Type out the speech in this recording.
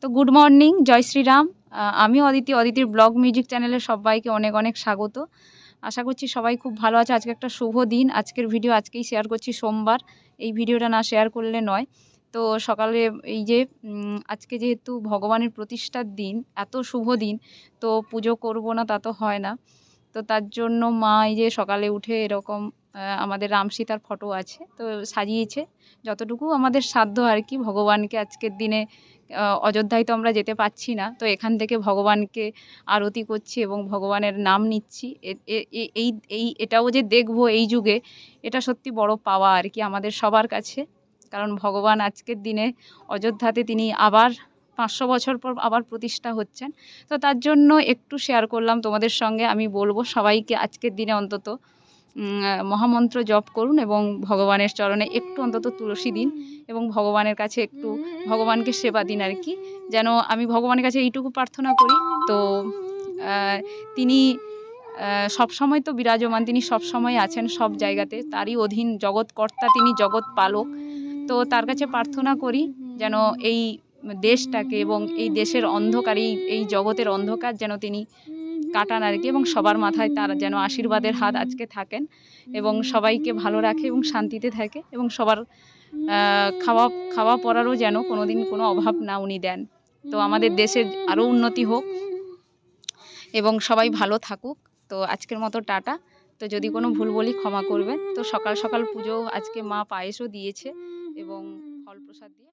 তো good morning, জয় শ্রীরাম। আমি অদিতির blog music চ্যানেলে সবাইকে অনেক অনেক স্বাগত। আশা করছি সবাই খুব ভালো আছে। আজকে একটা শুভ দিন। আজকের ভিডিও আজকেই শেয়ার করছি, সোমবার। এই ভিডিওটা না শেয়ার করলে নয়। তো সকালে এই যে আজকে যেহেতু ভগবানের প্রতিষ্ঠার দিন, এত শুভ দিন, তো পুজো করব না তা তো হয় না। তো তার জন্য মা এই যে সকালে উঠে এরকম আমাদের রাম সীতার ফটো আছে, তো সাজিয়েছে যতটুকু আমাদের সাধ্য আর কি। ভগবানকে আজকের দিনে অযোধ্যায় তো আমরা যেতে পারছি না, তো এখান থেকে ভগবানকে আরতি করছি এবং ভগবানের নাম নিচ্ছি। এই এই এটাও যে দেখবো এই যুগে, এটা সত্যি বড় পাওয়া আর কি আমাদের সবার কাছে। কারণ ভগবান আজকের দিনে অযোধ্যাতে তিনি আবার 500 বছর পর আবার প্রতিষ্ঠা হচ্ছেন। তো তার জন্য একটু শেয়ার করলাম তোমাদের সঙ্গে। আমি বলবো সবাইকে আজকের দিনে অন্তত মহামন্ত্র জপ করুন এবং ভগবানের চরণে একটু অন্তত তুলসী দিন এবং ভগবানের কাছে একটু ভগবানকে সেবা দিন আর কি। যেন আমি ভগবানের কাছে এইটুকু প্রার্থনা করি, তো তিনি সবসময় তো বিরাজমান, তিনি সবসময় আছেন সব জায়গাতে, তারই অধীন জগৎকর্তা, তিনি জগৎ পালক। তো তার কাছে প্রার্থনা করি যেন এই দেশটাকে এবং এই দেশের অন্ধকার, এই জগতের অন্ধকার যেন তিনি কাটান আর কি, এবং সবার মাথায় তার যেন আশীর্বাদের হাত আজকে থাকেন এবং সবাইকে ভালো রাখে এবং শান্তিতে থাকে এবং সবার খাওয়া পরারও যেন কোনোদিন কোনো অভাব না উনি দেন। তো আমাদের দেশের আরও উন্নতি হোক এবং সবাই ভালো থাকুক। তো আজকের মতো টাটা। তো যদি কোনো ভুল বলি ক্ষমা করবেন। তো সকাল সকাল পুজো আজকে মা পায়েসও দিয়েছে এবং ফল প্রসাদ দিয়ে